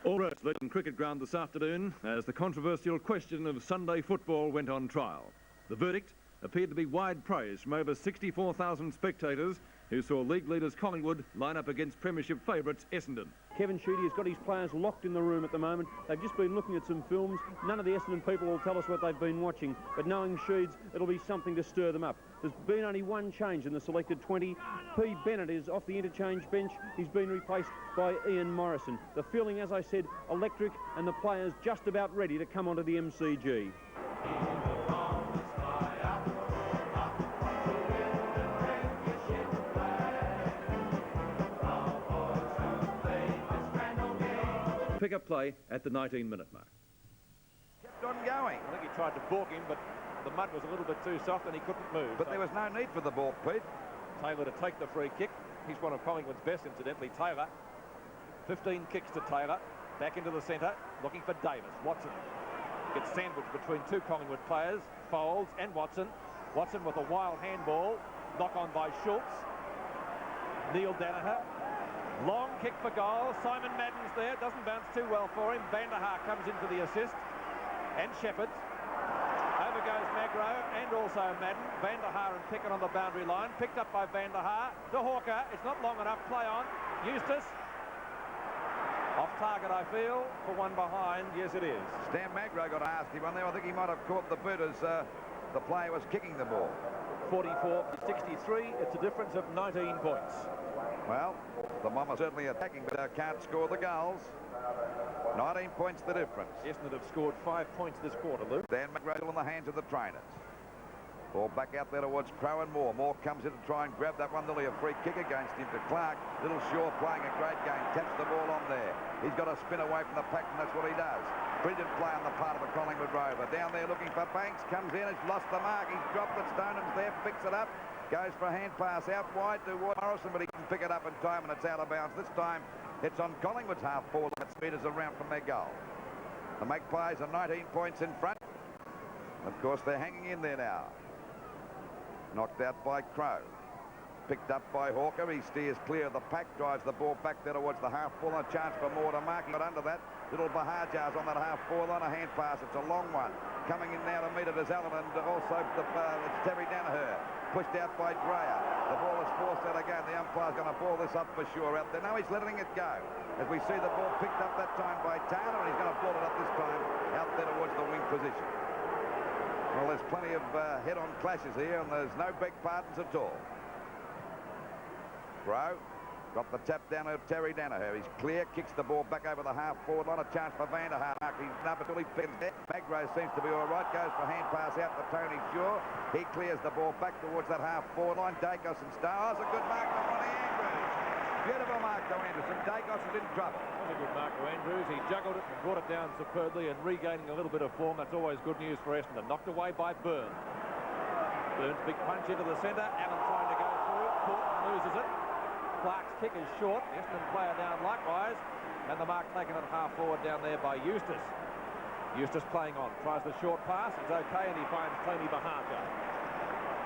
All roads led in cricket ground this afternoon as the controversial question of Sunday football went on trial. The verdict appeared to be wide praise from over 64,000 spectators who saw league leaders Collingwood line up against premiership favourites Essendon. Kevin Sheedy has got his players locked in the room at the moment. They've just been looking at some films. None of the Essendon people will tell us what they've been watching, but knowing Sheeds, it'll be something to stir them up. There's been only one change in the selected 20. P. Bennett is off the interchange bench. He's been replaced by Ian Morrison. The feeling, as I said, electric, and the players just about ready to come onto the MCG. Pick-up play at the 19-minute mark. Kept on going. I think he tried to balk him, but the mud was a little bit too soft and he couldn't move. But there was no need for the ball, Pete. Taylor to take the free kick. He's one of Collingwood's best, incidentally, Taylor. 15 kicks to Taylor. Back into the centre, looking for Davis. Watson gets sandwiched between two Collingwood players, Folds and Watson. Watson with a wild handball. Knock on by Schultz. Neil Danaher. Long kick for goal. Simon Madden's there. Doesn't bounce too well for him. Vanderhaar comes in for the assist. And Shepherd. Over goes Magro and also Madden. Vanderhaar and Pickett on the boundary line. Picked up by Vanderhaar. To Hawker. It's not long enough. Play on. Eustace. Off target, I feel, for one behind. Yes, it is. Stan Magro got a nasty one there. I think he might have caught the boot as the player was kicking the ball. 44-63. It's a difference of 19 points. Well, the Bombers certainly attacking, but can't score the goals. 19 points the difference. Essendon have scored 5 points this quarter, Luke. Dan McGrail in the hands of the trainers. Ball back out there towards Crow and Moore. Moore comes in to try and grab that one. Nearly a free kick against him to Clark. Little Shaw playing a great game. Taps the ball on there. He's got to spin away from the pack, and that's what he does. Brilliant play on the part of the Collingwood Rover. Down there looking for Banks. Comes in. Has lost the mark. He's dropped it. Stonham's there. Picks it up. Goes for a hand pass out wide to Morrison, but he can pick it up in time, and it's out of bounds. This time, it's on Collingwood's half-forward. That's meters around from their goal. The Magpies are 19 points in front. Of course, they're hanging in there now. Knocked out by Crow. Picked up by Hawker. He steers clear of the pack, drives the ball back there towards the half-forward. A chance for Moore to mark him, but under that, little Bahajar's on that half-forward line. A hand pass. It's a long one. Coming in now to meet it is Allen, and also it's Terry Danaher. Pushed out by Dreyer. The ball is forced out again. The umpire's going to ball this up for sure out there. Now he's letting it go. As we see the ball picked up that time by Taylor, and he's going to ball it up this time out there towards the wing position. Well, there's plenty of head-on clashes here, and there's no big pardons at all. Crow got the tap down of Terry Danaher. He's clear, kicks the ball back over the half-forward line. A chance for Vanderhaar. He's up until he pins there. Magro seems to be all right. Goes for hand pass out to Tony Shaw. He clears the ball back towards that half-forward line. Dacos and Stars. A good mark from Ronnie Andrews. Beautiful mark to Andrews, and Dacos is in trouble. That was a good mark to Andrews. He juggled it and brought it down superbly and regaining a little bit of form. That's always good news for Essendon. Knocked away by Burns. Burns, big punch into the centre. Allen trying to go through. Portman loses it. Clark's kick is short. The Essendon player down likewise. And the mark taken at half-forward down there by Eustace. Eustace playing on. Tries the short pass. It's okay, and he finds Tony Bahajar.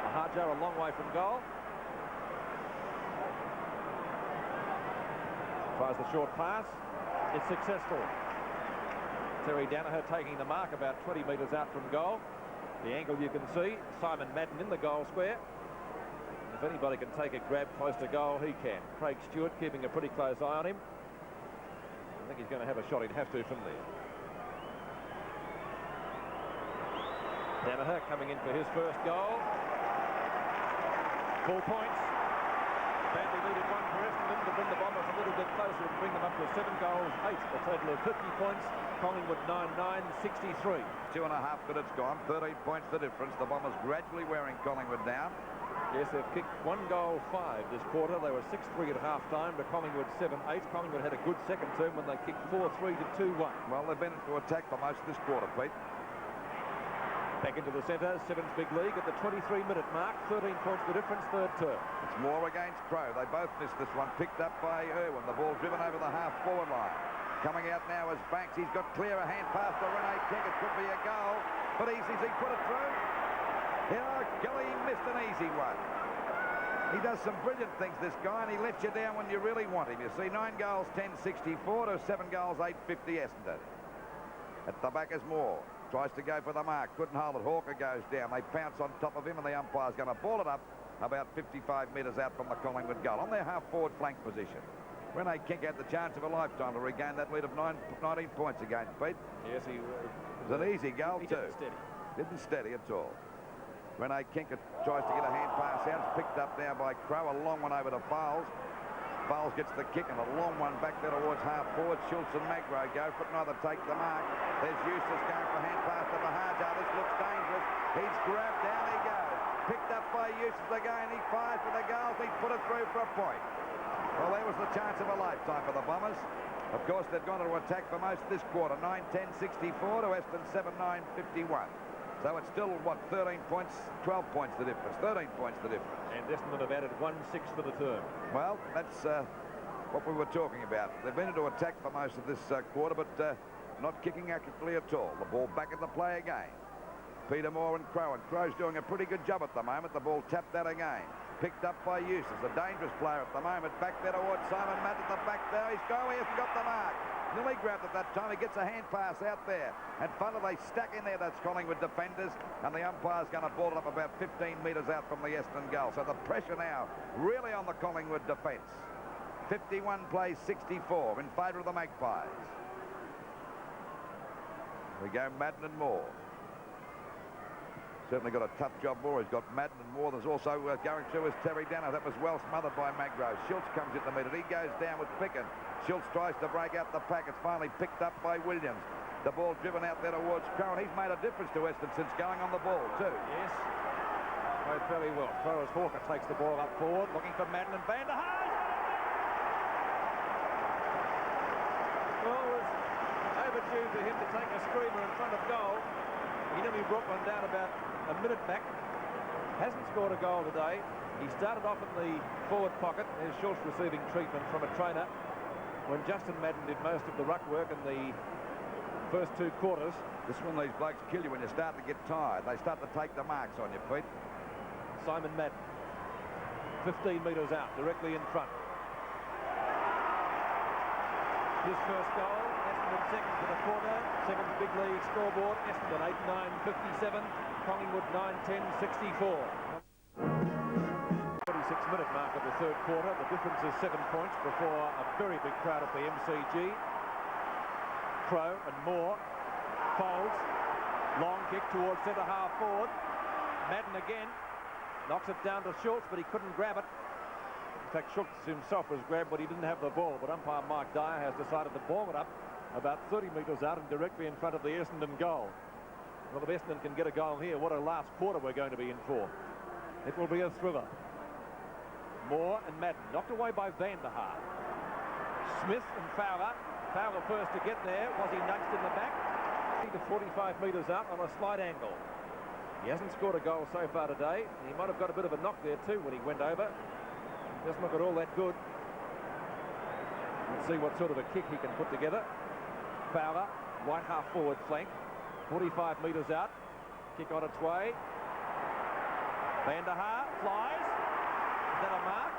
Bahajar a long way from goal. Tries the short pass. It's successful. Terry Danaher taking the mark about 20 metres out from goal. The angle you can see. Simon Madden in the goal square. If anybody can take a grab close to goal, he can. Craig Stewart keeping a pretty close eye on him. I think he's going to have a shot. He'd have to from there. Danaher coming in for his first goal. 4 points. Badly needed one for Essendon to bring the Bombers a little bit closer and bring them up to 7 goals, 8, a total of 50 points. Collingwood 9-9, 63. 2.5 minutes gone, 13 points the difference. The Bombers gradually wearing Collingwood down. Yes, they've kicked 1 goal 5 this quarter. They were 6-3 at half-time to Collingwood 7-8. Collingwood had a good second term when they kicked 4-3 to 2-1. Well, they've been into attack for most of this quarter, Pete. Back into the centre, Sevens big league at the 23-minute mark. 13 points the difference, third term. It's Moore against Crow. They both missed this one. Picked up by Irwin. The ball driven over the half-forward line. Coming out now is Banks. He's got clear, a hand pass to Rene King. It could be a goal. But easy, he put it through. Yeah, Gilly missed an easy one. He does some brilliant things, this guy, and he lets you down when you really want him. You see, 9 goals, 10-64 to 7 goals, 8-50 Essendon. At the back is Moore. Tries to go for the mark. Couldn't hold it. Hawker goes down. They pounce on top of him, and the umpire's going to ball it up about 55 metres out from the Collingwood goal on their half-forward flank position. Rene Kink had the chance of a lifetime to regain that lead of 19 points against Pete. Yes, he It was an easy goal, he too. didn't steady. Didn't steady at all. Rene Kink tries to get a hand pass out. It's picked up now by Crow. A long one over to Fowles. Fowles gets the kick and a long one back there towards half forward. Schultz and Magro go for it. Neither take the mark. There's Eustace going for hand pass to Bahajar. This looks dangerous. He's grabbed. Down he goes. Picked up by Eustace again. He fires for the goals. He's put it through for a point. Well, there was the chance of a lifetime for the Bombers. Of course, they've gone into attack for most of this quarter. 9-10-64 to Essendon 7-9-51. So it's still, what, 13 points, 12 points the difference, 13 points the difference. And Essendon have added 1-6 for the term. Well, that's what we were talking about. They've been into attack for most of this quarter, but not kicking accurately at all. The ball back in the play again. Peter Moore and Crow. And Crow's doing a pretty good job at the moment. The ball tapped out again. Picked up by Eustace, a dangerous player at the moment. Back there towards Simon Matt at the back there. He's going, he hasn't got the mark. Nearly grabbed at that time. He gets a hand pass out there. And finally they stack in there, those Collingwood defenders. And the umpire's going to ball it up about 15 metres out from the Essendon goal. So the pressure now really on the Collingwood defence. 51 plays 64 in favour of the Magpies. We go Madden and Moore. Certainly got a tough job, Moore. He's got Madden and Moore. There's also going through is Terry Dano. That was well smothered by Magro. Schultz comes in the middle. He goes down with Picken. Schultz tries to break out the pack. It's finally picked up by Williams. The ball driven out there towards Crow, and he's made a difference to Essendon since going on the ball, too. Yes. Played fairly well. Throw as Hawker takes the ball up forward, looking for Madden and Van der Haag. Well, it was overdue for him to take a screamer in front of goal. He nearly brought one down about a minute back. Hasn't scored a goal today. He started off in the forward pocket. There's Schultz receiving treatment from a trainer when Justin Madden did most of the ruck work in the first 2 quarters. This is when these blokes kill you when you start to get tired. They start to take the marks on you, Pete. Simon Madden, 15 metres out, directly in front. His first goal, Essendon second for the quarter, 7th big league scoreboard, Essendon 8-9-57, Collingwood 9-10-64. 26-minute mark of the 3rd quarter. The difference is 7 points before a very big crowd at the MCG. Crow and Moore. Folds. Long kick towards centre half forward. Madden again. Knocks it down to Schultz, but he couldn't grab it. In fact, Schultz himself was grabbed, but he didn't have the ball. But umpire Mike Dyer has decided to ball it up about 30 metres out and directly in front of the Essendon goal. Well, if Essendon can get a goal here, what a last quarter we're going to be in for. It will be a thriller. Moore and Madden knocked away by Van der Haag. Smith and Fowler. Fowler first to get there. Was he nudged in the back? To 45 metres out on a slight angle. He hasn't scored a goal so far today. He might have got a bit of a knock there too when he went over. Doesn't look at all that good. Let's see what sort of a kick he can put together. Fowler, right half forward flank. 45 metres out. Kick on its way. Van der Haag flies. Is that a mark?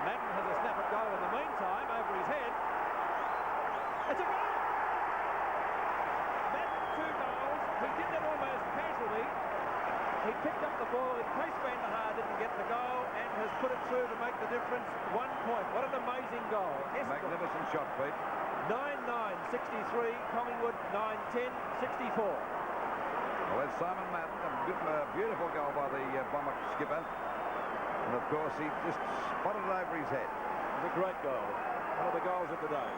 Madden has a snap at goal in the meantime over his head. It's a goal! Madden, 2 goals. He did that almost casually. He picked up the ball in case Van der Haag didn't get the goal and has put it through to make the difference. 1 point. What an amazing goal. Magnificent shot, Pete. 9-9-63. Collingwood 9-10-64. Well, there's Simon Madden. A beautiful goal by the Bomber skipper. And, of course, he just spotted it over his head. It was a great goal. One of the goals of the day.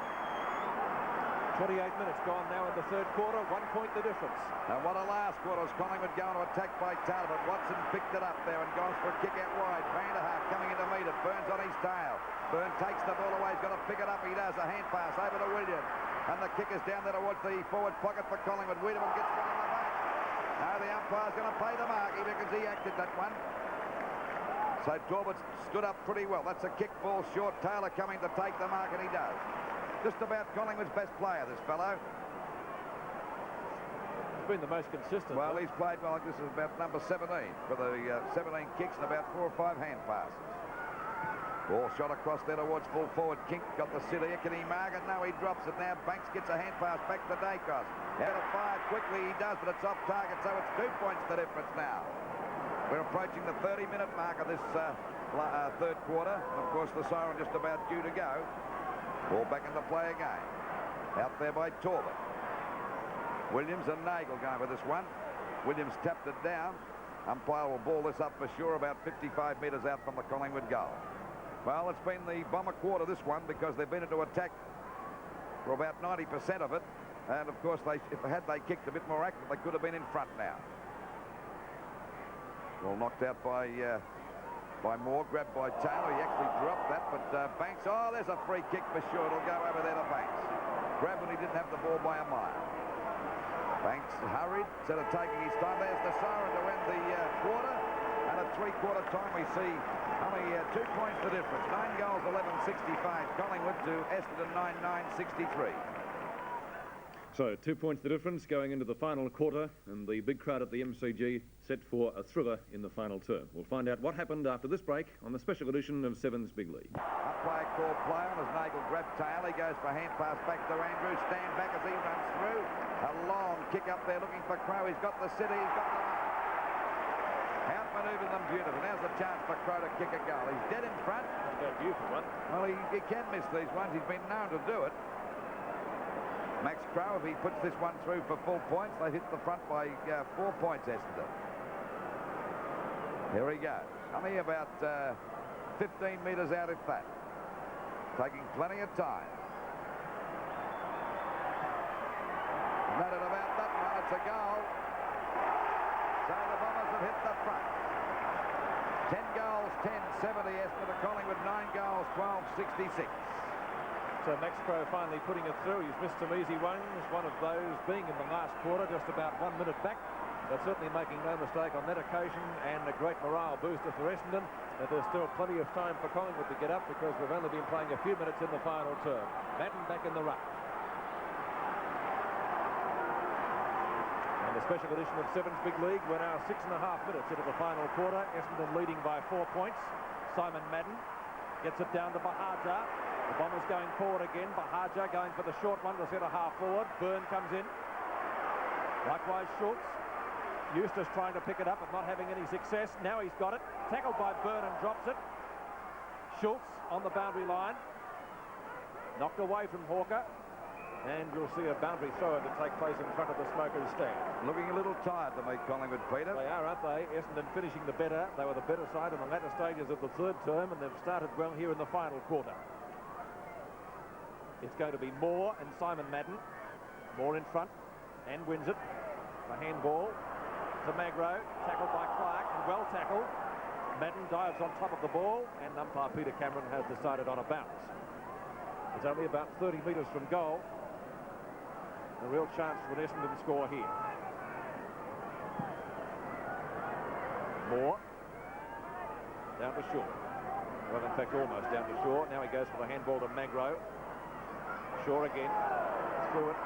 28 minutes gone now in the 3rd quarter. 1 point the difference. And what a last quarter. Collingwood going to attack by Taylor, but Watson picked it up there and goes for a kick out wide. Van der Haag coming in to meet it. Burns on his tail. Burns takes the ball away. He's got to pick it up. He does. A hand pass over to Williams. And the kick is down there towards the forward pocket for Collingwood. Wiedemann gets one in the back. Now the umpire's going to play the mark. He reckons he acted that one. So Talbot stood up pretty well. That's a kick ball short. Taylor coming to take the mark, and he does. Just about Collingwood's best player, this fellow. He's been the most consistent. Well, he's played well. This is about number 17 for the 17 kicks and about 4 or 5 hand passes. Ball shot across there towards full forward. Kink got the sit here. Can he mark it? No, he drops it now. Banks gets a hand pass back to Dacos. Out of fire quickly he does, but it's off target, so it's 2 points the difference now. We're approaching the 30-minute mark of this third quarter. Of course, the siren just about due to go. Ball back into play again. Out there by Talbot. Williams and Nagel going for this one. Williams tapped it down. Umpire will ball this up for sure about 55 metres out from the Collingwood goal. Well, it's been the Bomber quarter, this one, because they've been into attack for about 90% of it. And, of course, if they kicked a bit more accurate, they could have been in front now. Well, knocked out by Moore, grabbed by Taylor. He actually dropped that, but Banks, oh, there's a free kick for sure. It'll go over there to Banks. Grabbed when he didn't have the ball by a mile. Banks hurried, instead of taking his time. There's the siren to end the quarter. And at three-quarter time, we see only 2 points the difference. 9 goals, 11-65. Collingwood to Essendon 9-9-63. So 2 points the difference going into the final quarter, and the big crowd at the MCG set for a thriller in the final term. We'll find out what happened after this break on the special edition of Seven's Big League. Umpire called play on as Nagel grabbed tail. He goes for hand pass back to Andrews. Stand back as he runs through. A long kick up there looking for Crow. He's got the city. He's got the mark. Outmanoeuvred them beautifully. Now's the chance for Crow to kick a goal. He's dead in front. Go due for one. Well, he can miss these ones. He's been known to do it. Max Crow, if he puts this one through for full points, they hit the front by 4 points, Essendon. Here he goes. Only about 15 metres out, if that. Taking plenty of time. Not at about that one. It's a goal. So the Bombers have hit the front. 10 goals, 10-70 Essendon to Collingwood. 9 goals, 12-66. So Max Crow finally putting it through. He's missed some easy ones. One of those being in the last quarter, just about 1 minute back. But certainly making no mistake on that occasion, and a great morale booster for Essendon. But there's still plenty of time for Collingwood to get up because we've only been playing a few minutes in the final term. Madden back in the ruck. And the special edition of Seven's Big League. We're now 6.5 minutes into the final quarter. Essendon leading by 4 points. Simon Madden gets it down to Bahaja. The Bombers going forward again. Bahaja going for the short one to centre half forward. Byrne comes in. Likewise Schultz. Eustace trying to pick it up but not having any success. Now he's got it. Tackled by Byrne and drops it. Schultz on the boundary line. Knocked away from Hawker. And we'll see a boundary throw to take place in front of the Smokers stand. Looking a little tired to make Collingwood, Peter. They are, aren't they? Essendon finishing the better. They were the better side in the latter stages of the third term, and they've started well here in the final quarter. It's going to be Moore and Simon Madden. Moore in front and wins it. The handball to Magro. Tackled by Clark and well tackled. Madden dives on top of the ball and umpire Peter Cameron has decided on a bounce. It's only about 30 metres from goal. A real chance for Essendon to score here. Moore. Down to Shaw. Well, in fact, almost down to Shaw. Now he goes for the handball to Magro. Shaw again. Through it.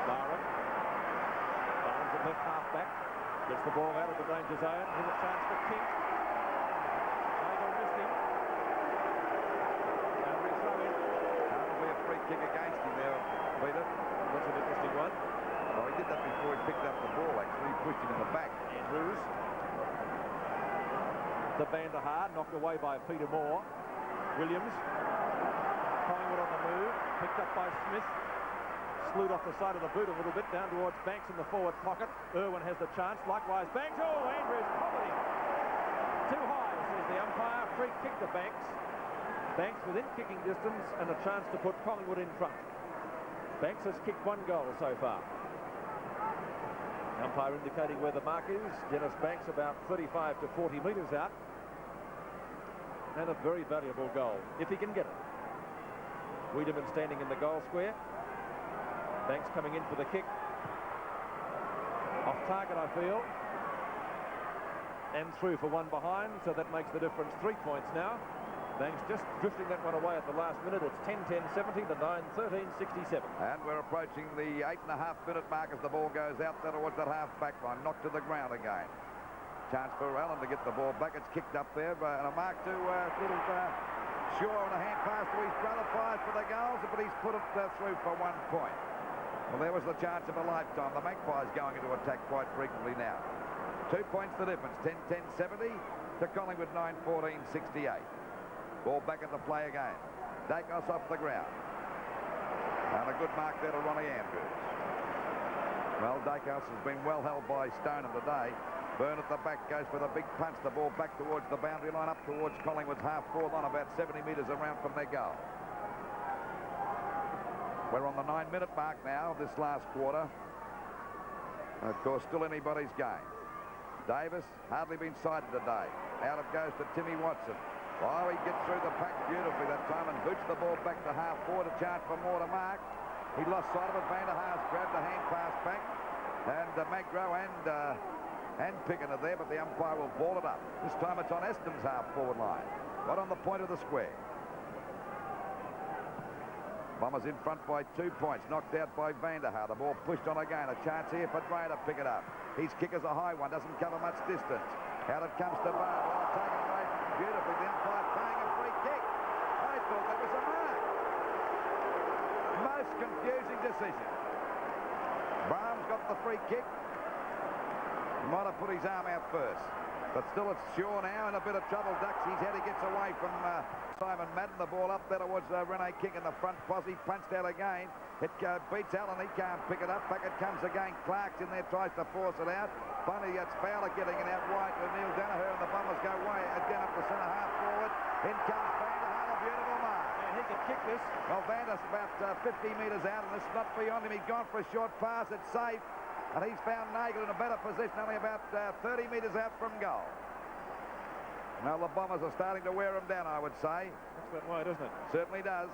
Barron. Barron's at left half back. Gets the ball out of the danger zone. Here's a chance for King. Nagel missed him. Boundary throw in. That'll be a free kick against him there, Peter. That's an interesting one. Well, he did that before he picked up the ball, actually. He pushed him in the back. Andrews. The Banderhard, knocked away by Peter Moore. Williams. Collingwood on the move. Picked up by Smith. Slewed off the side of the boot a little bit, down towards Banks in the forward pocket. Irwin has the chance. Likewise, Banks. Oh, Andrews covered him. Too high, says the umpire. Free kick to Banks. Banks within kicking distance and a chance to put Collingwood in front. Banks has kicked 1 goal so far. The umpire indicating where the mark is. Dennis Banks about 35 to 40 metres out. And a very valuable goal, if he can get it. Wiedemann standing in the goal square. Banks coming in for the kick. Off target, I feel. And through for one behind, so that makes the difference 3 points now. Banks just drifting that one away at the last minute. It's 10-10-70 to 9-13-67. And we're approaching the 8.5-minute mark as the ball goes out there towards that half-back line. Knocked to the ground again. Chance for Allen to get the ball back. It's kicked up there, and a mark to little Shaw on a hand pass to his brother, fires for the goals, but he's put it through for 1 point. Well, there was the chance of a lifetime. The Magpies going into attack quite frequently now. 2 points the difference, 10-10-70 to Collingwood 9-14-68. Ball back at the play again. Dacos off the ground. And a good mark there to Ronnie Andrews. Well, Dacos has been well held by Stoneham today. Byrne at the back goes for the big punch. The ball back towards the boundary line, up towards Collingwood's half-forward line, about 70 metres around from their goal. We're on the 9-minute mark now of this last quarter. Of course, still anybody's game. Davis hardly been sighted today. Out it goes to Timmy Watson. Oh, he gets through the pack beautifully that time and boots the ball back to half-forward. A chance for more to mark. He lost sight of it. Van der Haas grabbed the hand pass back. And Magro and Picken are there, but the umpire will ball it up. This time it's on Essendon's half-forward line. Right on the point of the square. Bombers in front by 2 points. Knocked out by Van der Haas. The ball pushed on again. A chance here for Gray to pick it up. His kick is a high one. Doesn't cover much distance. Out it comes to Barnes. Well, taken away beautifully. The umpire playing a free kick. I thought that was a mark. Most confusing decision. Barnes got the free kick. He might have put his arm out first. But still it's Shaw now in a bit of trouble. Ducks his head. He gets away from Simon Madden. The ball up there towards Rene King in the front posse. Punched out again. It beats Allen. He can't pick it up. Back it comes again. Clark's in there. Tries to force it out. Bunny gets Fowler getting it out wide to Neil Danaher. And the Bombers go way again up the centre half forward. In comes Van der Haas. A beautiful mark. And he can kick this. Well, Van Der's about 50 metres out. And it's not beyond him. He's gone for a short pass. It's safe. And he's found Nagel in a better position, only about 30 metres out from goal. Now the Bombers are starting to wear him down, I would say. That's that way, doesn't it? Certainly does.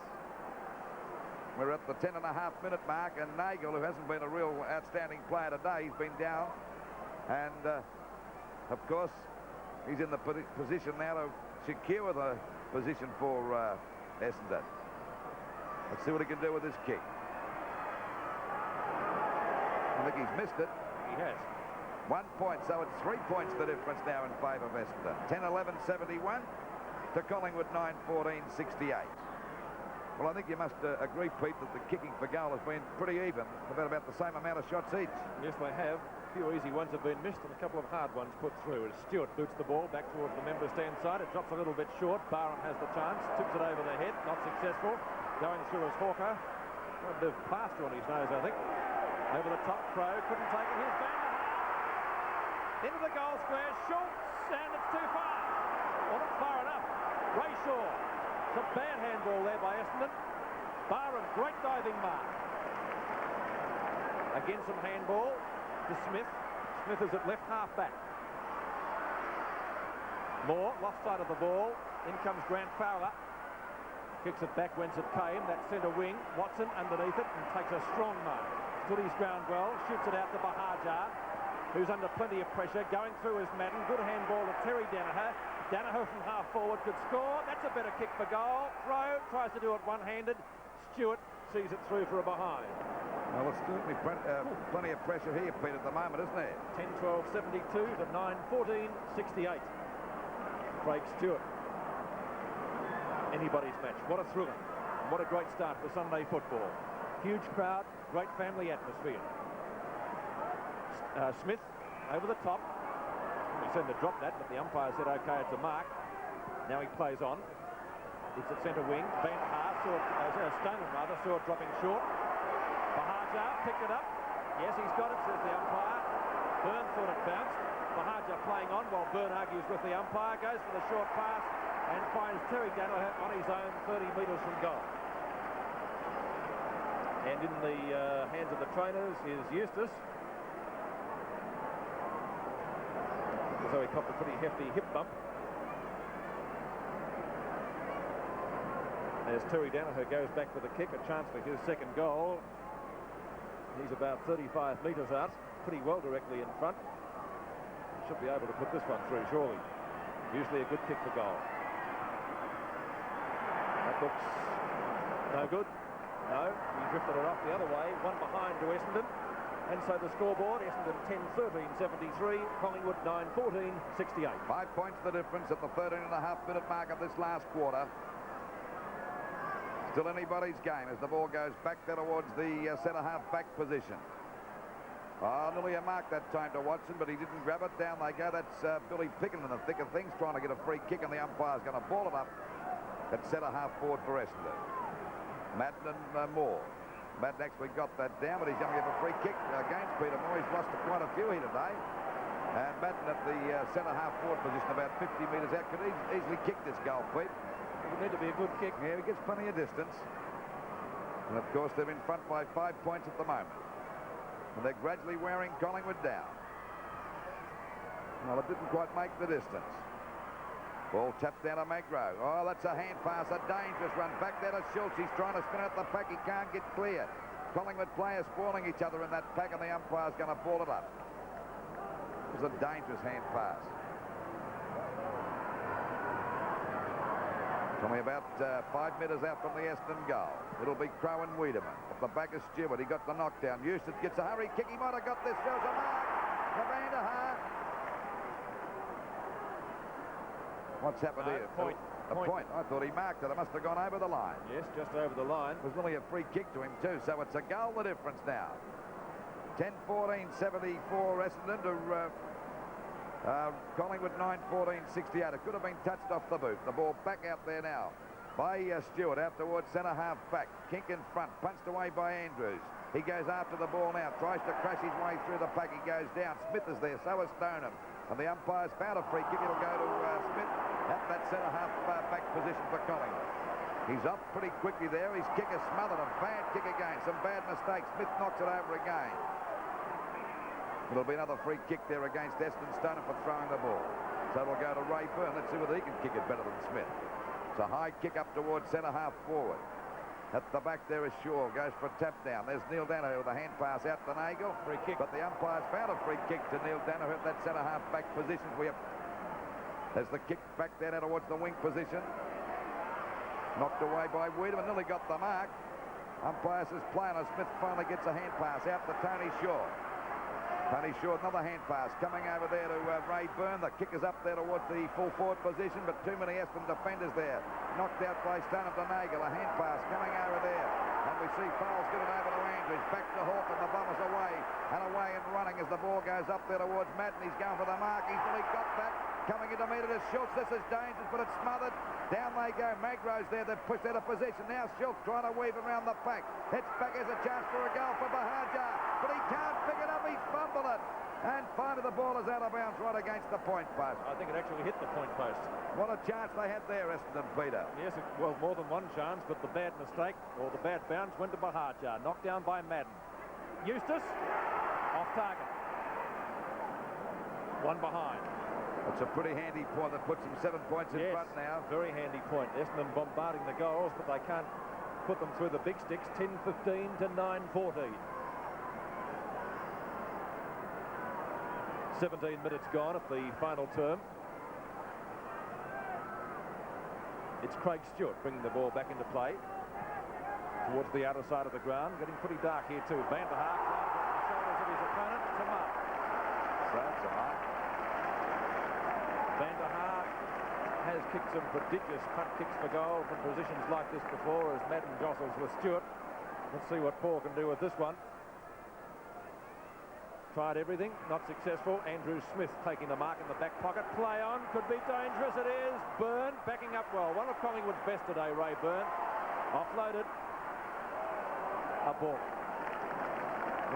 We're at the 10.5-minute mark, and Nagel, who hasn't been a real outstanding player today, he's been down. And, of course, he's in the position now to secure the position for Essendon. Let's see what he can do with this kick. I think he's missed it. He has. 1 point, so it's 3 points the difference now in favour of Essendon. 10-11-71 to Collingwood 9-14-68. Well, I think you must agree, Pete, that the kicking for goal has been pretty even. They've had about the same amount of shots each. Yes, they have. A few easy ones have been missed and a couple of hard ones put through. As Stewart boots the ball back towards the member stand side. It drops a little bit short. Barham has the chance. Tips it over the head. Not successful. Going through as Hawker. Got a bit of plaster on his nose, I think. Over the top, Crow couldn't take it. Here's Van der Haas. Into the goal square. Schultz, and it's too far. Well, not far enough. Rayshaw. It's a bad handball there by Essendon. Barham, great diving mark. Again, some handball to Smith. Smith is at left half back. Moore, lost sight of the ball. In comes Grant Fowler. Kicks it back whence it came. That centre wing. Watson underneath it and takes a strong mark. Stood his ground well. Shoots it out to Bahajar, who's under plenty of pressure. Going through is Madden. Good handball to Terry Danaher. Danaher from half forward could score. That's a better kick for goal. Crow tries to do it one-handed. Stewart sees it through for a behind. Well, it's certainly plenty of pressure here, Pete, at the moment, isn't there? 10-12-72 to 9-14-68. Craig Stewart. Anybody's match. What a thriller. And what a great start for Sunday football. Huge crowd, great family atmosphere. Smith over the top. He seemed to drop that, but the umpire said, OK, it's a mark. Now he plays on. It's at centre wing. Van der Haas Stoneham rather, saw it dropping short. Bahajar picked it up. Yes, he's got it, says the umpire. Byrne thought it bounced. Bahajar playing on while Byrne argues with the umpire. Goes for the short pass and finds Terry Danaher on his own 30 metres from goal. And in the hands of the trainers is Eustace. So he copped a pretty hefty hip bump. As Terry Danaher goes back for the kick, a chance for his second goal. He's about 35 metres out, pretty well directly in front. Should be able to put this one through, surely. Usually a good kick for goal. That looks no good. No, he drifted it off the other way. One behind to Essendon. And so the scoreboard, Essendon 10-13-73, Collingwood 9-14-68. 5 points the difference at the 13.5-minute mark of this last quarter. Still anybody's game as the ball goes back there towards the centre-half back position. Oh, nearly a mark that time to Watson, but he didn't grab it. Down they go. That's Billy Picken in the thick of things, trying to get a free kick, and the umpire's going to ball it up at centre-half forward for Essendon. Madden and Moore. Madden actually got that down, but he's going to give a free kick against Peter Moore. He's lost quite a few here today. And Madden at the centre-half forward position, about 50 metres out, could easily kick this goal, Pete. It would need to be a good kick. Yeah, he gets plenty of distance. And, of course, they're in front by 5 points at the moment. And they're gradually wearing Collingwood down. Well, it didn't quite make the distance. Ball tapped down to Magro. Oh, that's a hand pass, a dangerous run. Back there to Schultz. He's trying to spin out the pack. He can't get clear. Collingwood players spawning each other in that pack, and the umpire's going to ball it up. It was a dangerous hand pass. It's only about 5 metres out from the Essendon goal. It'll be Crow and Wiedemann. At the back of Stewart, he got the knockdown. Eustace gets a hurry kick. He might have got this. There's a mark. Van der Haar. What's happened here? Point. A point. I thought he marked it. It must have gone over the line. Yes, just over the line. It was really a free kick to him too, so it's a goal the difference now. 10-14, 74 Essendon to Collingwood 9-14, 68. It could have been touched off the boot. The ball back out there now by Stewart out towards centre-half back. Kink in front, punched away by Andrews. He goes after the ball now, tries to crash his way through the pack. He goes down. Smith is there, so is Stoneham. And the umpire's found a free kick. It'll go to Smith at that centre-half back position for Collingwood. He's up pretty quickly there. His kick is smothered. A bad kick again. Some bad mistakes. Smith knocks it over again. It'll be another free kick there against Essendon. Stoneham for throwing the ball. So it'll go to Ray Byrne. Let's see whether he can kick it better than Smith. It's a high kick up towards centre-half forward. At the back there is Shaw. Goes for a tap down. There's Neil Danaher with a hand pass out to Nagel. Free kick. But the umpire's found a free kick to Neil Danaher at that centre-half back position. There's the kick back there now towards the wing position. Knocked away by Wiedemann. Nearly got the mark. Umpire says play on. Smith finally gets a hand pass out to Tony Shaw. Tony Shaw, another hand pass coming over there to Ray Byrne. The kick is up there towards the full forward position, but too many Essendon defenders there. Knocked out by Stoneham to Nagel. A hand pass coming over there. And we see Fowles get it over to Andrews. Back to Hawke, and the Bombers away and running as the ball goes up there towards Madden. He's going for the mark. He's really got that. Coming into meter to Schultz. This is dangerous, but it's smothered. Down they go. Magro's there. They've pushed out of position. Now Schultz trying to weave around the pack. It's back as a chance for a goal for Bahajar, but he can't pick it up. He's fumbled it. And finally the ball is out of bounds right against the point post. I think it actually hit the point post. What a chance they had there, Essendon, Peter. Yes, it was more than one chance, but the bad mistake, or the bad bounce, went to Bahajar. Knocked down by Madden. Eustace, off target. One behind. It's a pretty handy point that puts them 7 points in front now. Very handy point. Essendon bombarding the goals, but they can't put them through the big sticks. 10-15 to 9-14. 17 minutes gone at the final term. It's Craig Stewart bringing the ball back into play towards the outer side of the ground. Getting pretty dark here too. Van der Haar climbs on the shoulders of his opponent to mark. So it's a mark. Van der Haar has kicked some prodigious punt kicks for goal from positions like this before as Madden jostles with Stewart. Let's see what Paul can do with this one. Tried everything, not successful. Andrew Smith taking the mark in the back pocket. Play on, could be dangerous. It is. Byrne backing up well. One of Collingwood's best today, Ray Byrne. Offloaded. A ball.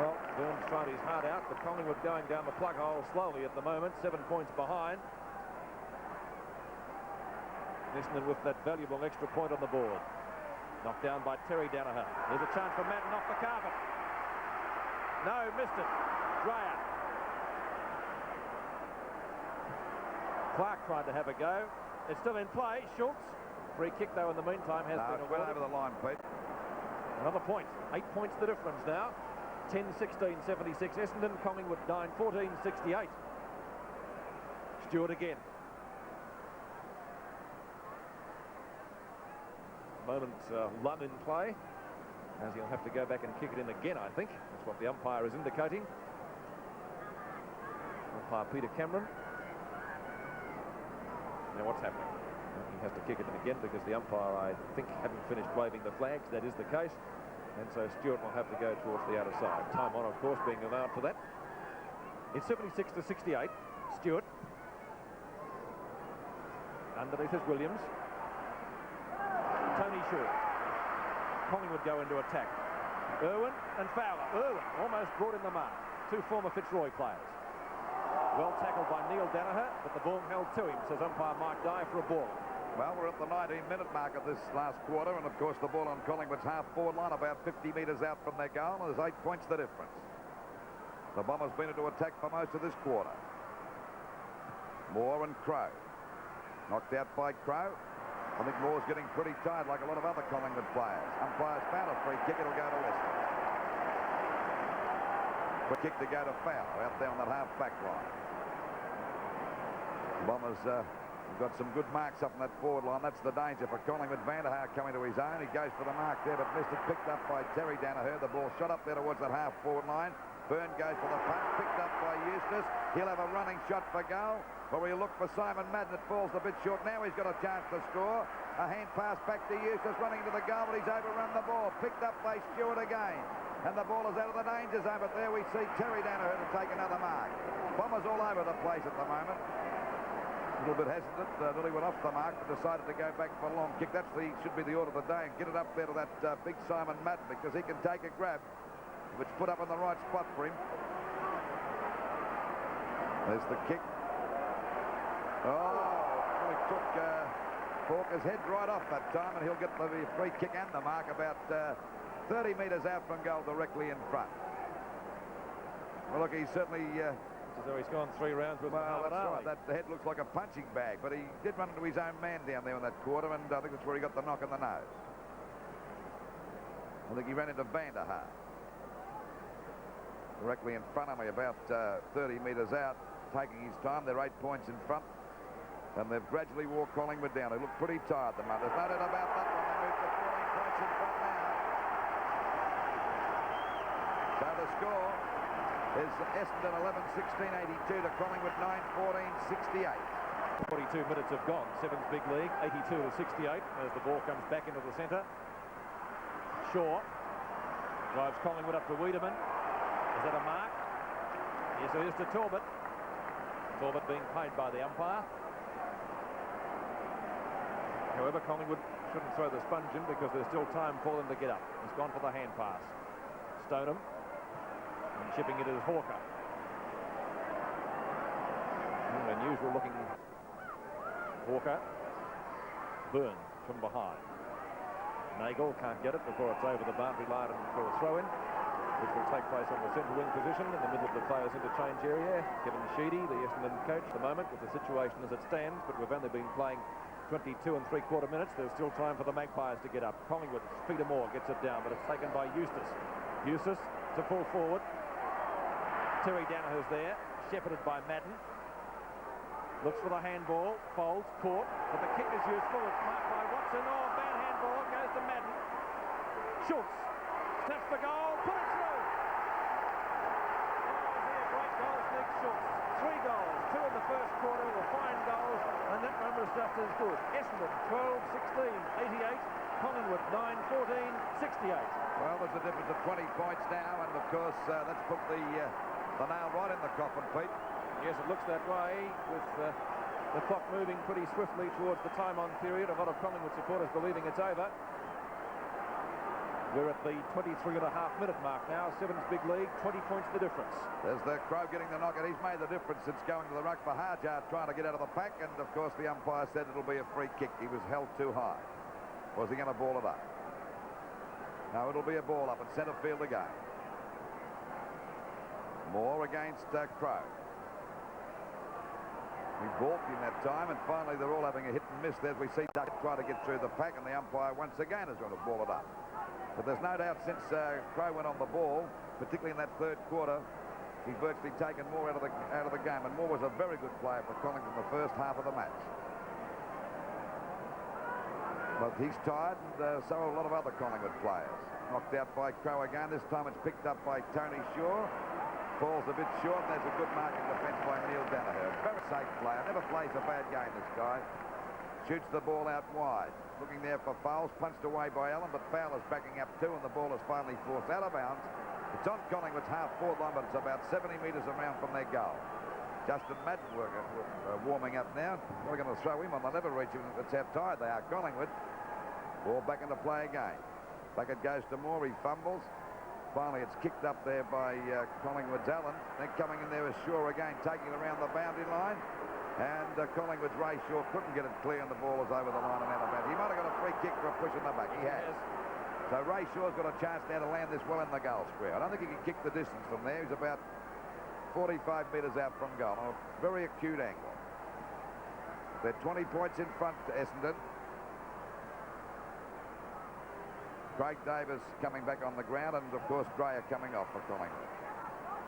Well, Byrne's tried his heart out, but Collingwood going down the plug hole slowly at the moment. 7 points behind. Essendon with that valuable extra point on the board. Knocked down by Terry Danaher. There's a chance for Madden off the carpet. No, missed it. Dreyer. Clark tried to have a go. It's still in play. Schultz. Free kick, though, in the meantime has been awarded. Went over the line, Pete. Another point. 8 points the difference now. 10-16, 76. Essendon, Collingwood 9-14, 68. Stewart again. Moment Lunn in play, as he'll have to go back and kick it in again, I think. That's what the umpire is indicating. Umpire Peter Cameron. Now what's happening? has to kick it in again because the umpire, I think, hadn't finished waving the flags. That is the case. And so Stewart will have to go towards the outer side. Time on, of course, being allowed for that. It's 76-68. Stewart. Underneath is Williams. Tony Shaw. Collingwood go into attack. Irwin and Fowler. Irwin almost brought in the mark. Two former Fitzroy players. Well tackled by Neil Danaher, but the ball held to him, says umpire Mike Dye, for a ball. Well, we're at the 19-minute mark of this last quarter, and of course the ball on Collingwood's half-forward line, about 50 metres out from their goal, and there's 8 points the difference. The Bombers been into attack for most of this quarter. Moore and Crow. Knocked out by Crow. I think Moore's getting pretty tired, like a lot of other Collingwood players. Umpire's found a free kick. It'll go to Essendon. Quick kick to go to Fowler out there on that half-back line. Bombers have got some good marks up on that forward line. That's the danger for Collingwood. Vanderhaar coming to his own. He goes for the mark there, but missed it. Picked up by Terry Danaher. The ball shot up there towards that half-forward line. Byrne goes for the punt. Picked up by Eustace. He'll have a running shot for goal. Or he'll look for Simon Madden. It falls a bit short. Now he's got a chance to score. A hand pass back to Eustace, running to the goal, but he's overrun the ball. Picked up by Stewart again. And the ball is out of the danger zone, but there we see Terry Danaher to take another mark. Bombers all over the place at the moment. A little bit hesitant, nearly went off the mark, but decided to go back for a long kick. That's should be the order of the day, and get it up there to that big Simon Madden, because he can take a grab if it's put up in the right spot for him. There's the kick. Oh, really took Hawker's head right off that time, and he'll get the free kick and the mark about 30 metres out from goal, directly in front. Well, look, he's certainly... So he's gone 3 rounds with that's right. That head looks like a punching bag, but he did run into his own man down there in that quarter, and I think that's where he got the knock on the nose. I think he ran into Vanderhaar. Directly in front of me, about 30 metres out, taking his time. They're 8 points in front, and they've gradually walked Collingwood down. They look pretty tired at the moment. There's no doubt about that one. They moved to 14 points in front now. So the score is Essendon 11-16-82 to Collingwood 9-14-68. 42 minutes have gone. Sevens big league, 82-68 as the ball comes back into the centre. Shaw drives Collingwood up to Wiedemann. Is that a mark? Yes, it is to Talbot. Talbot being paid by the umpire. However, Collingwood shouldn't throw the sponge in because there's still time for them to get up. He's gone for the hand pass. Stoneham. And chipping it is Hawker. Unusual looking Hawker. Byrne from behind. Nagel can't get it before it's over the boundary line and for a throw-in, which will take place on the centre wing position in the middle of the players' interchange area. Kevin Sheedy, the Essendon coach, at the moment with the situation as it stands, but we've only been playing 22 3/4 minutes. There's still time for the Magpies to get up. Collingwood, Peter Moore gets it down, but it's taken by Eustace. Eustace to pull forward. Terry Danaher's there, shepherded by Madden. Looks for the handball, folds, caught, but the kick is useful. It's marked by Watson. Oh, bad handball, goes to Madden. Schultz snaps the goal, put it through. Oh, dear, great goals, Nick Schultz. 3 goals, 2 in the first quarter were fine goals, and that one was just as good. Essendon 12-16-88, Collingwood 9-14-68. Well, there's a difference of 20 points now, and of course that's put the nail right in the coffin, Pete. Yes, it looks that way, with the clock moving pretty swiftly towards the time-on period. A lot of Collingwood supporters believing it's over. We're at the 23.5-minute mark now. Sevens big league, 20 points the difference. There's the Crow getting the knock, and he's made the difference since going to the ruck for Harjar, trying to get out of the pack, and of course the umpire said it'll be a free kick. He was held too high. Was he going to ball it up? No, it'll be a ball up at centre field again. Moore against Crow. He balked in that time, and finally they're all having a hit and miss there as we see Duck try to get through the pack, and the umpire once again is going to ball it up. But there's no doubt since Crow went on the ball, particularly in that third quarter, he's virtually taken Moore out of the game, and Moore was a very good player for Collingwood in the first half of the match. But he's tired, and so are a lot of other Collingwood players. Knocked out by Crow again. This time it's picked up by Tony Shaw. Falls a bit short, and there's a good marking defence by Neil Danaher. Very safe player, never plays a bad game, this guy. Shoots the ball out wide. Looking there for Fowles. Punched away by Allen, but Fowler's backing up too, and the ball is finally forced out of bounds. It's on Collingwood's half-forward line, but it's about 70 metres around from their goal. Justin Madden warming up now. We're going to throw him on. They'll never reach him. That's how tired they are, Collingwood. Ball back into play again. Back it goes to Moore. He fumbles. Finally, it's kicked up there by Collingwood's Allen. Then coming in there is Shaw again, taking it around the boundary line. And Collingwood's Ray Shaw couldn't get it clear, and the ball is over the line and out of bounds. He might have got a free kick for a push in the back. He has. So Ray Shaw's got a chance now to land this well in the goal square. I don't think he can kick the distance from there. He's about 45 metres out from goal on a very acute angle. They're 20 points in front to Essendon. Craig Davis coming back on the ground, and of course Dreyer coming off for Collingwood.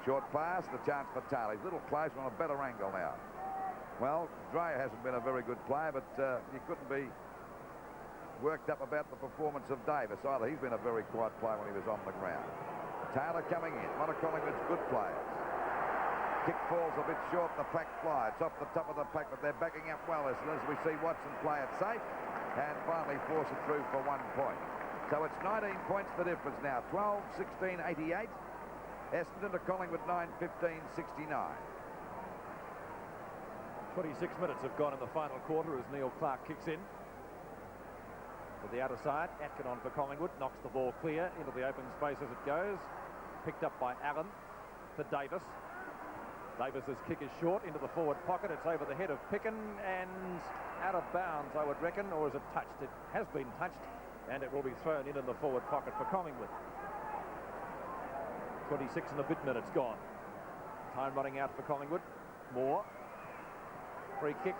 Short pass, the chance for Taylor. He's a little close on a better angle now. Well, Dreyer hasn't been a very good player, but you couldn't be worked up about the performance of Davis either. He's been a very quiet player when he was on the ground. Taylor coming in, one of Collingwood's good players. Kick falls a bit short, the pack fly. It's off the top of the pack, but they're backing up well as we see Watson play it safe and finally force it through for 1 point. So it's 19 points the difference now. 12-16, 88. Essendon to Collingwood 9-15, 69. 26 minutes have gone in the final quarter as Neil Clark kicks in. To the outer side, Atkin on for Collingwood, knocks the ball clear into the open space as it goes. Picked up by Allen for Davis. Davis's kick is short into the forward pocket. It's over the head of Picken and out of bounds, I would reckon, or is it touched? It has been touched, and it will be thrown in the forward pocket for Collingwood. 26 and a bit minutes gone. Time running out for Collingwood. Moore. Free kick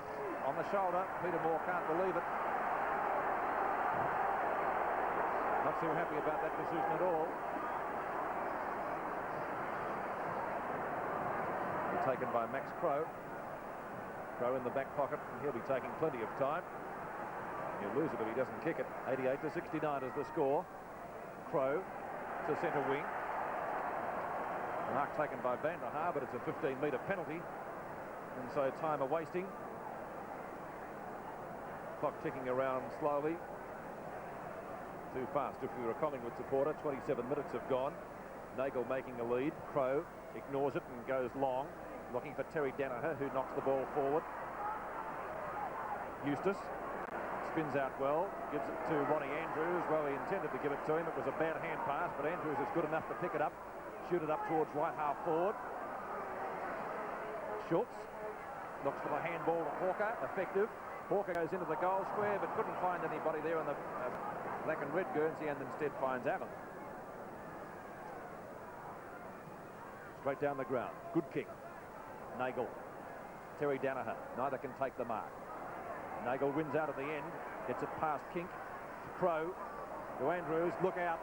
on the shoulder. Peter Moore can't believe it. Not too happy about that decision at all. Taken by Max Crowe. Crowe in the back pocket, and he'll be taking plenty of time. He'll lose it if he doesn't kick it. 88-69 is the score. Crowe to centre wing. Mark taken by Van der Haar, but it's a 15-metre penalty, and so time a wasting. Clock ticking around slowly. Too fast if you were a Collingwood supporter. 27 minutes have gone. Nagel making a lead. Crowe ignores it and goes long, looking for Terry Danaher, who knocks the ball forward. Eustace spins out well, gives it to Ronnie Andrews. Well, he intended to give it to him. It was a bad hand pass, but Andrews is good enough to pick it up, shoot it up towards right half forward. Schultz looks for the handball to Hawker, effective. Hawker goes into the goal square, but couldn't find anybody there in the black and red Guernsey, and instead finds Allen. Straight down the ground. Good kick. Nagel. Terry Danaher. Neither can take the mark. Nagel wins out at the end. Gets it past Kink. Crowe. To Andrews. Look out.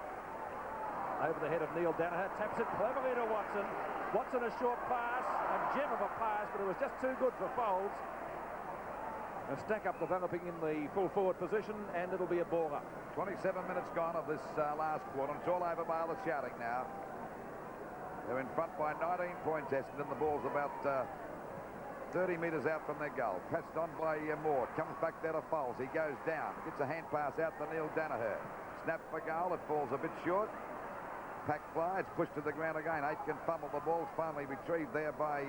Over the head of Neil Danaher. Taps it cleverly to Watson. Watson a short pass. A gem of a pass, but it was just too good for Foles. A stack up developing in the full forward position, and it'll be a ball up. 27 minutes gone of this last quarter. It's all over by all the shouting now. They're in front by 19 points, Essendon. The ball's about 30 metres out from their goal. Passed on by Moore. Comes back there to Foles. He goes down. Gets a hand pass out to Neil Danaher. Snap for goal. It falls a bit short. Pack fly. It's pushed to the ground again. Aitken fumbled. The ball's finally retrieved there by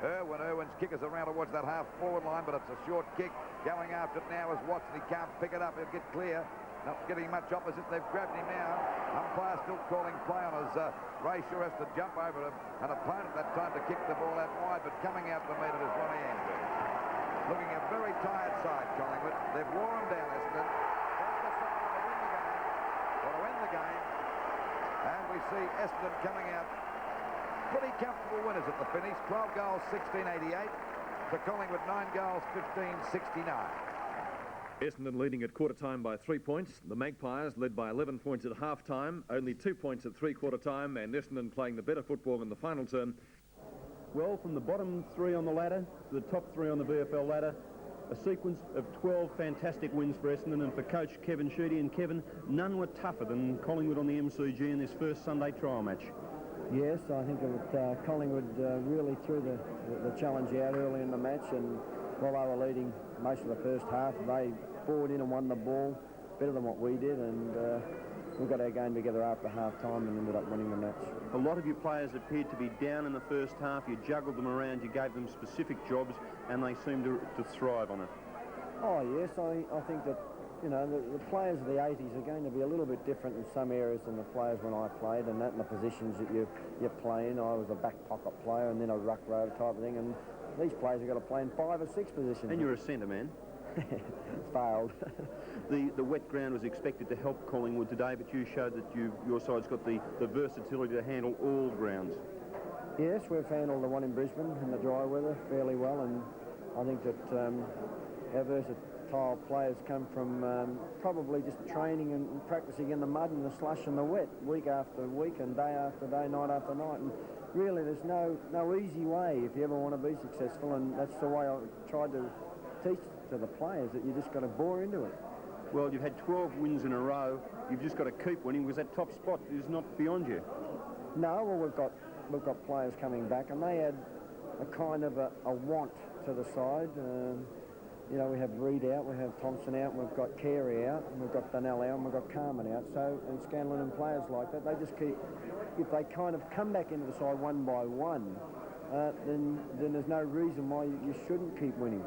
Irwin. Irwin's kick is around towards that half-forward line, but it's a short kick. Going after it now is Watson. He can't pick it up. He'll get clear. Not getting much opposite. They've grabbed him now. Umpire still calling play on as Ray Shaw has to jump over an opponent that time to kick the ball out wide, but coming out to meet it is Ronnie Andrews. Looking a very tired side, Collingwood. They've worn them down, Essendon. They've decided to win the game. And we see Essendon coming out pretty comfortable winners at the finish. 12 goals, 16-88. To Collingwood, 9 goals, 15-69. Essendon leading at quarter time by 3 points. The Magpies led by 11 points at half time, only 2 points at three-quarter time, and Essendon playing the better football in the final term. Well, from the bottom three on the ladder to the top three on the VFL ladder, a sequence of 12 fantastic wins for Essendon and for coach Kevin Sheedy. And Kevin, none were tougher than Collingwood on the MCG in this first Sunday trial match. Yes, I think Collingwood really threw the challenge out early in the match, and while they were leading most of the first half, they bored in and won the ball better than what we did, and we got our game together after half-time and ended up winning the match. A lot of your players appeared to be down in the first half. You juggled them around, you gave them specific jobs, and they seemed to thrive on it. Oh, yes, I think that, you know, the players of the 80s are going to be a little bit different in some areas than the players when I played, and that in the positions that you play in. I was a back pocket player and then a ruck row type of thing, and these players have got to play in 5 or 6 positions. And you're a centre man. Failed. The wet ground was expected to help Collingwood today, but you showed that your side's got the versatility to handle all grounds. Yes, we've handled the one in Brisbane in the dry weather fairly well, and I think that our versatile players come from probably just training and practicing in the mud and the slush and the wet week after week and day after day, night after night. And really there's no easy way if you ever want to be successful, and that's the way I tried to teach to the players, that you just got to bore into it. Well, you've had 12 wins in a row. You've just got to keep winning because that top spot is not beyond you. No, well, we've got players coming back, and they add a kind of a want to the side. You know, we have Reid out, we have Thompson out, we've got Carey out, and we've got Donnell out, and we've got Carmen out. So, and Scanlon and players like that, they just keep, if they kind of come back into the side one by one, then there's no reason why you shouldn't keep winning.